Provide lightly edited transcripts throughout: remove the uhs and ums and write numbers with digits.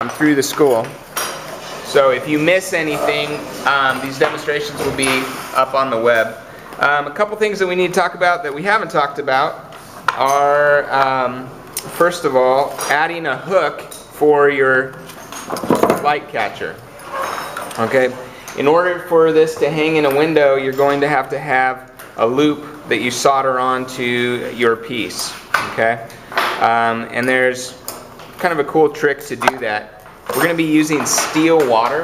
through the school. So if you miss anything, these demonstrations will be up on the web. A couple things that we need to talk about that we haven't talked about are, first of all, adding a hook for your light catcher. Okay, in order for this to hang in a window, you're going to have a loop that you solder onto your piece. Okay, and there's kind of a cool trick to do that. We're going to be using steel wire,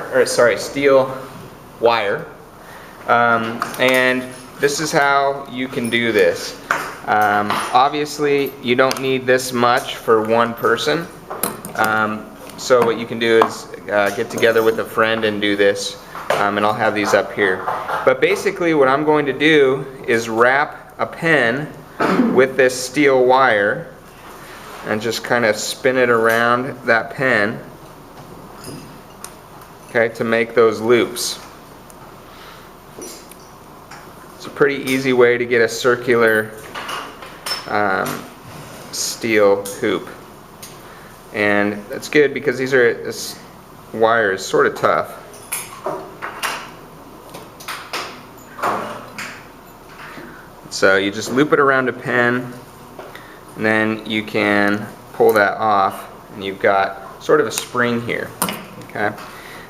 and this is how you can do this. Obviously, you don't need this much for one person. So what you can do is get together with a friend and do this, and I'll have these up here. But basically what I'm going to do is wrap a pen with this steel wire and just kind of spin it around that pen, okay, to make those loops. It's a pretty easy way to get a circular steel hoop. And that's good because this wire is sort of tough. So you just loop it around a pen, and then you can pull that off, and you've got sort of a spring here. Okay.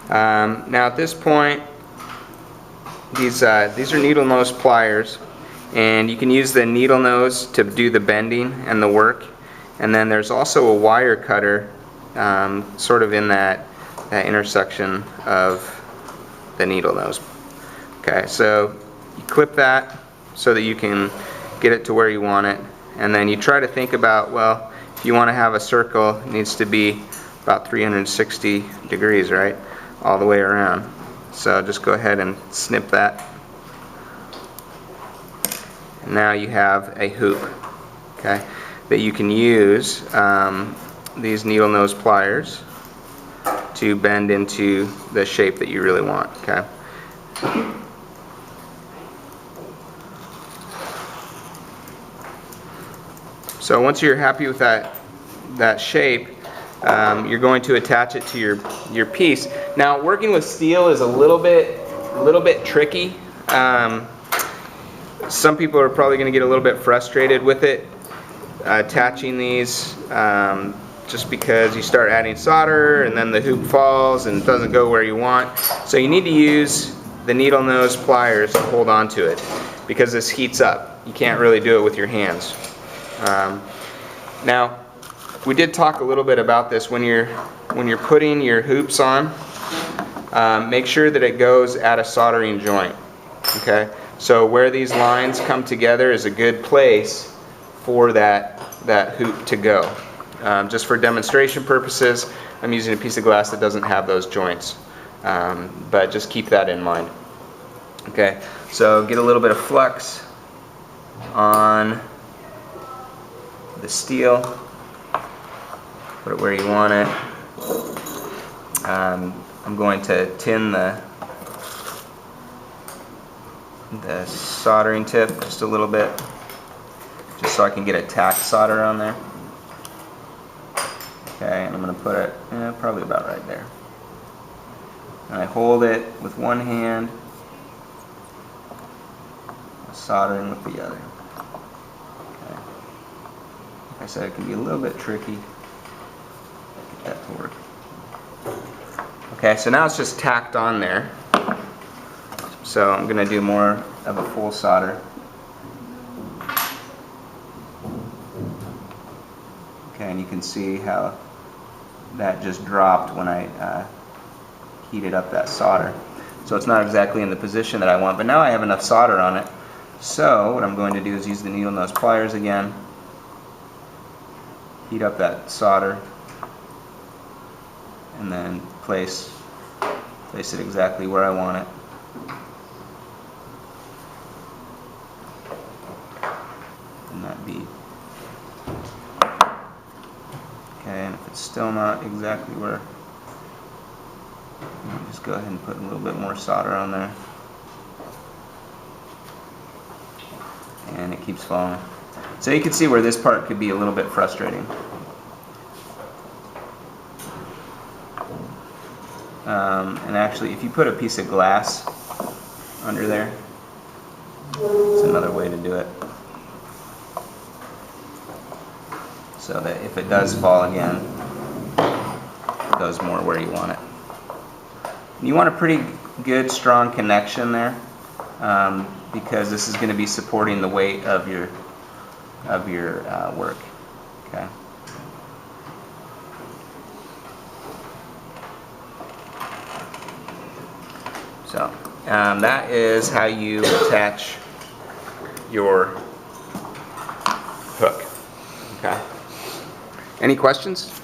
Now at this point, these are needle nose pliers, and you can use the needle nose to do the bending and the work. And then there's also a wire cutter sort of in that intersection of the needle nose. Okay, so you clip that so that you can get it to where you want it, and then you try to think about, well, if you want to have a circle, it needs to be about 360 degrees, right, all the way around. So just go ahead and snip that, and now you have a hoop, okay, that you can use these needle nose pliers to bend into the shape that you really want. Okay. So once you're happy with that shape, you're going to attach it to your piece. Now, working with steel is a little bit tricky. Some people are probably going to get a little bit frustrated with it, attaching these, just because you start adding solder and then the hoop falls and it doesn't go where you want. So you need to use the needle nose pliers to hold on to it, because this heats up. You can't really do it with your hands. Now, we did talk a little bit about this. When you're putting your hoops on, make sure that it goes at a soldering joint. Okay, so where these lines come together is a good place for that hoop to go. Just for demonstration purposes, I'm using a piece of glass that doesn't have those joints, but just keep that in mind. Okay, so get a little bit of flux on the steel, put it where you want it. I'm going to tin the soldering tip just a little bit, just so I can get a tack solder on there. Okay, and I'm going to put it probably about right there. And I hold it with one hand, soldering with the other. Like I said, it can be a little bit tricky. Get that to work. Okay, so now it's just tacked on there. So I'm going to do more of a full solder. Okay, and you can see how that just dropped when I heated up that solder. So it's not exactly in the position that I want, but now I have enough solder on it. So what I'm going to do is use the needle nose pliers again. Heat up that solder, and then place it exactly where I want it. And that be okay. And if it's still not exactly where, just go ahead and put a little bit more solder on there, and it keeps falling. So you can see where this part could be a little bit frustrating. And actually, if you put a piece of glass under there, it's another way to do it. So that if it does fall again, it goes more where you want it. You want a pretty good, strong connection there, because this is going to be supporting the weight of your work. Okay. So that is how you attach your hook. Okay. Any questions?